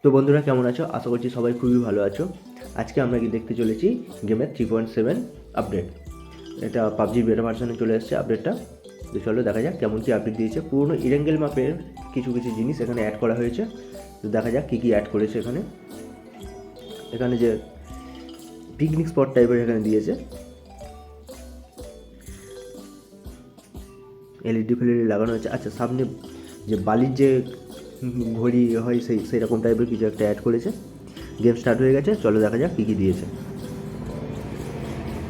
তো বন্ধুরা কেমন আছো? আশা করছি সবাই খুবই ভালো আছো। আজকে আমরা কি দেখতে চলেছি গেমের 3.7 আপডেট। এটা পাবজির বেটা ভার্সনে চলে এসেছে আপডেটটা। তো চলো দেখা যাক কেমন কি আপডেট দিয়েছে। পুরনো ইরেঙ্গেল ম্যাপের কিছু কিছু জিনিস এখানে অ্যাড করা হয়েছে। তো দেখা যাক কী কী অ্যাড করেছে এখানে। এখানে যে পিকনিক স্পট টাইপের এখানে দিয়েছে, এলইডি ফেলইডি লাগানো হয়েছে। আচ্ছা, সামনে যে বালির যে ঘড়ি হয় সেই রকম টাইপের কিছু একটা অ্যাড করেছে। গেম স্টার্ট হয়ে গেছে, চলো দেখা যাক কী কী দিয়েছে।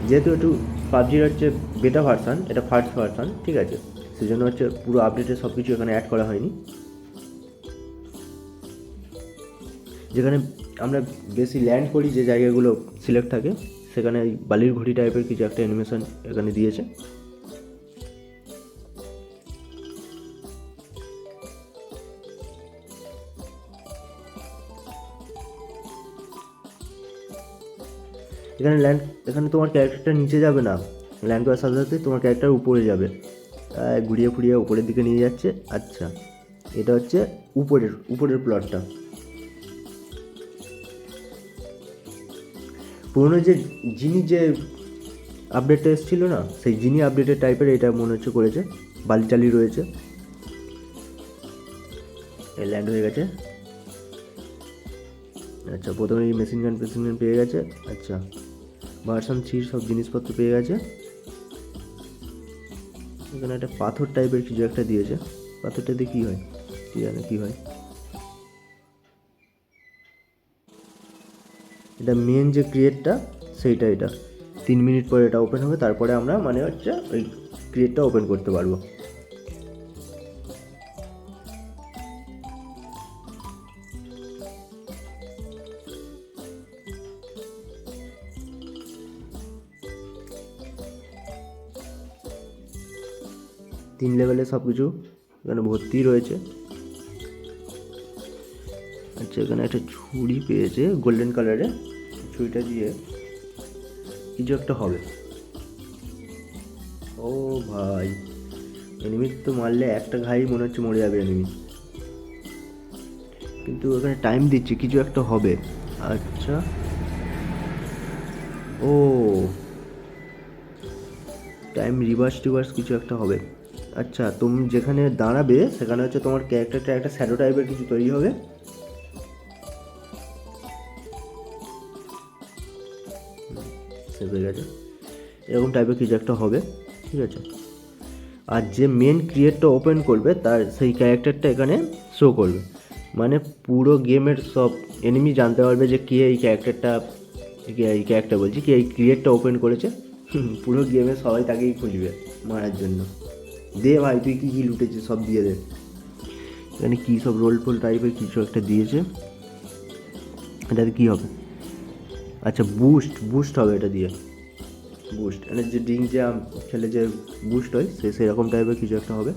যেহেতু একটু পাবজির হচ্ছে বেটা ভার্সান, এটা ফার্স্ট ভার্সান, ঠিক আছে, সেই জন্য হচ্ছে পুরো আপডেটে সব কিছু এখানে অ্যাড করা হয়নি। যেখানে আমরা বেশি ল্যান্ড করি, যে জায়গাগুলো সিলেক্ট থাকে, সেখানে এই বালির ঘড়ি টাইপের কিছু একটা অ্যানিমেশন এখানে দিয়েছে। এখানে তোমার ক্যারেক্টারটা নিচে যাবে না, ল্যান্ড করার সাথে সাথে তোমার ক্যারেক্টার উপরে যাবে, ঘুরিয়ে ফুরিয়ে উপরের দিকে নিয়ে যাচ্ছে। আচ্ছা, এটা হচ্ছে উপরের প্লটটা। পুরোনো যে যে আপডেটটা এসেছিলো না, সেই আপডেটের টাইপের এটা মনে হচ্ছে করেছে। বালি টালি রয়েছে, ল্যান্ড হয়ে গেছে। আচ্ছা, প্রথমে এই মেশিন গান পেয়ে গেছে। আচ্ছা, ভার্সন 3 সব জিনিসপত্র পেয়ে গেছে। এখানে একটা পাথর টাইপের কিছু একটা দিয়েছে। পাথরটা দিয়ে কী হয়, কী জানে কী হয়। এটা মেন যে ক্রিয়েটটা, সেইটা এটা 3 মিনিট পরে এটা ওপেন হবে। তারপরে আমরা মানে হচ্ছে ওই ক্রিয়েটটা ওপেন করতে পারবো। তিন লেভেলে সব কিছু এখানে ভর্তি রয়েছে। আচ্ছা, এখানে একটা ছুরি পেয়েছে গোল্ডেন কালারে। ছুরিটা দিয়ে কিছু একটা হবে। ও ভাই, এনিমি তো মারলে একটা ঘাই মনে হচ্ছে মরে যাবে এনিমি, কিন্তু এখানে টাইম দিচ্ছে কিছু একটা হবে। আচ্ছা, ও টাইম রিভার্স কিছু একটা হবে। আচ্ছা, তুমি যেখানে দাঁড়াবে সেখানে হচ্ছে তোমার ক্যারেক্টারটা একটা শ্যাডো টাইপের কিছু তৈরি হবে। সেভ হয়ে গেছে, এরকম টাইপের কিছু একটা হবে, ঠিক আছে। আর যে মেন ক্রিয়েটটা ওপেন করবে তার সেই ক্যারেক্টারটা এখানে শো করবে। মানে পুরো গেমের সব এনিমি জানতে পারবে যে কে এই ক্যারেক্টার বলছি, কে এই ক্রিয়েটটা ওপেন করেছে। পুরো গেমে সবাই তাকেই খুঁজবে মারার জন্য। দে ভাই, তুই কী কী লুটেছিস সব দিয়ে দে। এখানে কী সব রোল ফোল টাইপের কিছু একটা দিয়েছে। এটাতে কী হবে? আচ্ছা, বুস্ট হবে এটা দিয়ে। বুস্ট মানে যে ড্রিঙ্ক যে খেলে যে বুস্ট হয়, সেরকম টাইপের কিছু একটা হবে।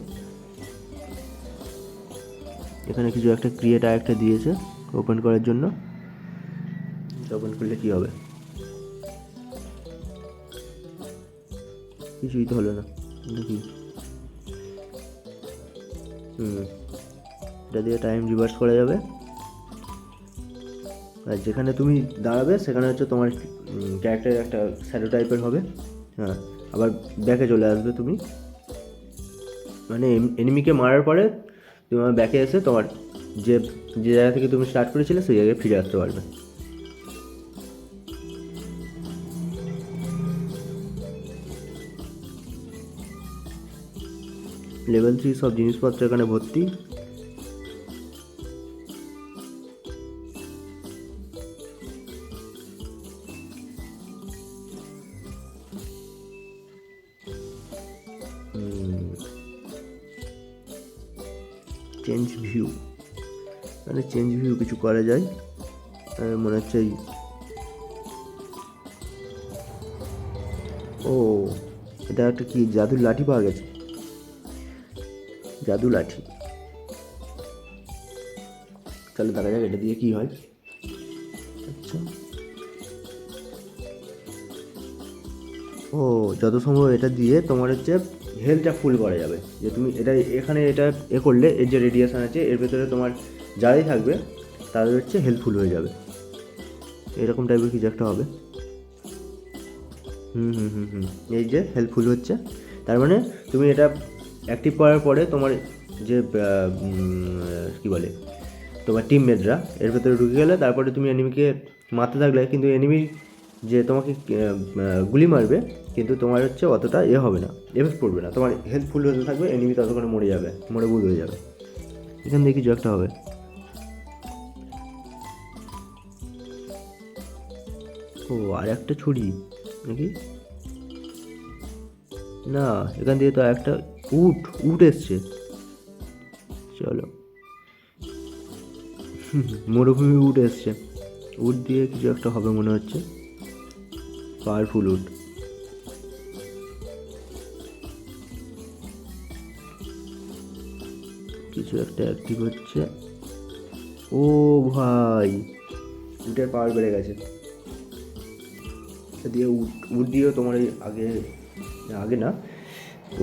এখানে কিছু একটা ক্রিয়েট আর একটা দিয়েছে ওপেন করার জন্য। ওপেন করলে কী হবে? কিছুই তো হলো না নাকি। এটা দিয়ে টাইম রিভার্স করা যাবে। আর যেখানে তুমি দাঁড়াবে সেখানে হচ্ছে তোমার ক্যারেক্টার একটা শ্যাডো টাইপের হবে। হ্যাঁ, আবার ব্যাকে চলে আসবে তুমি, মানে এনিমিকে মারার পরে তোমার ব্যাকে এসে তোমার যে যে জায়গা থেকে তুমি স্টার্ট করেছিলে সেই জায়গায় ফিরে আসতে পারবে। লেভেল 3 সব জিনিসপত্র এখানে ভর্তি। চেঞ্জ ভিউ, মানে চেঞ্জ ভিউ কিছু করা যায় মনে হচ্ছে। ও, এটা একটা কি জাদুর লাঠি পাওয়া গেছে, জাদু লাঠি। তাহলে দেখা যাক এটা দিয়ে কি হয়। আচ্ছা, ও যত সম্ভব এটা দিয়ে তোমার হচ্ছে হেলথটা ফুল করা যাবে। যে তুমি এটা এখানে এটা করলে এর যে রেডিয়েশন আছে এর ভেতরে তোমার যারাই থাকবে তাদের হচ্ছে হেল্পফুল হয়ে যাবে, এরকম টাইপের কিছু একটা হবে। এই যে হেল্পফুল হচ্ছে, তার মানে তুমি এটা অ্যাক্টিভ করার পরে তোমার যে কী বলে তোমার টিমমেটরা এর ভেতরে ঢুকে গেলে, তারপরে তুমি এনিমিকে মারতে থাকলে, কিন্তু এনিমি যে তোমাকে গুলি মারবে কিন্তু তোমার হচ্ছে অতটা হবে না, এফেক্ট পড়বে না, তোমার হেল্পফুল হতে থাকবে, এনিমি ততক্ষণে মরে যাবে, মরে বুধ হয়ে যাবে। এখান থেকে কিছু একটা হবে। ও আর একটা ছুরি নাকি? না, এখান থেকে তো একটা উট এসছে। চলো, মরুভূমি উট এসছে, উট দিয়ে কিছু একটা হবে মনে হচ্ছে, পাওয়ারফুল উট। কিছু একটা অ্যাক্টিভ হচ্ছে। ও ভাই, উটের পাওয়ার বেড়ে গেছে। দিয়ে উট দিয়েও তোমার এই আগে না,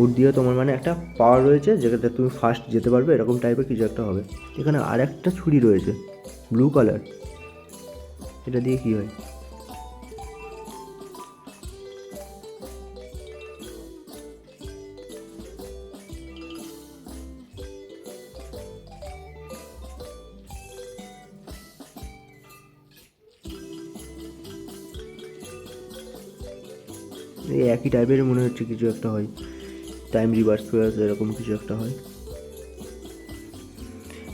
উট দিয়েও তোমার মানে একটা পাওয়ার রয়েছে যেটাতে তুমি ফাস্ট যেতে পারবে, এরকম টাইপের কিছু একটা হবে। এখানে আর একটা ছুরি রয়েছে ব্লু কালার, এটা দিয়ে কী হয়? এই একই টাইপের মনে হচ্ছে কিছু একটা হয়, টাইম রিভার্স ফেয়ার্স এরকম কিছু একটা হয়।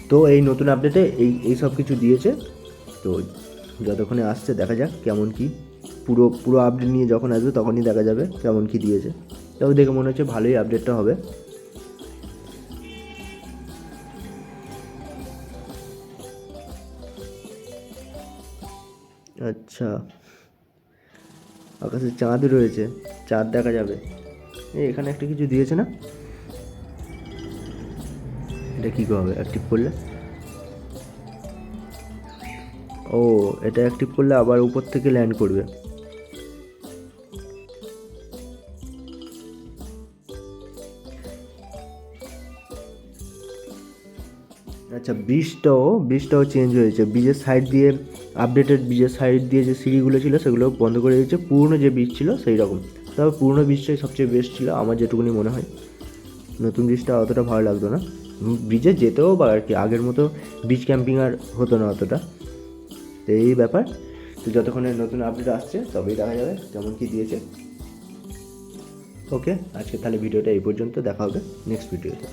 তো এই নতুন আপডেটে এই সব কিছু দিয়েছে। তো যতক্ষণে আসছে দেখা যাক কেমন কি, পুরো আপডেট নিয়ে যখন আসবে তখনই দেখা যাবে কেমন কি দিয়েছে। তবে দেখে মনে হচ্ছে ভালোই আপডেটটা হবে। আচ্ছা, আকাশে চাঁদ রয়েছে, চাঁদ দেখা যাবে। এখানে একটা কিছু দিয়েছে না, এটা কী হবে অ্যাক্টিভ করলে? ও, এটা অ্যাক্টিভ করলে আবার উপর থেকে ল্যান্ড করবে। আচ্ছা, ব্রিজটাও চেঞ্জ হয়েছে। ব্রিজের সাইড দিয়ে ব্রিজের সাইড দিয়ে যে সিঁড়িগুলো ছিল সেগুলো বন্ধ করে দিয়েছে, পুরনো যে ব্রিজ ছিল সেই রকম। তবে পুরনো ব্রিজটাই সবচেয়ে বেস্ট ছিল আমার যেটুকুনি মনে হয়, নতুন ব্রিজটা অতটা ভালো লাগতো না। ব্রিজে যেতেও বা আর কি আগের মতো ব্রিজ ক্যাম্পিং আর হতো না অতটা। তো এই ব্যাপার। তো যতক্ষণে নতুন আপডেট আসছে তবেই দেখা যাবে কেমন কী দিয়েছে। ওকে, আজকে তাহলে ভিডিওটা এই পর্যন্ত, দেখা হবে নেক্সট ভিডিওতে।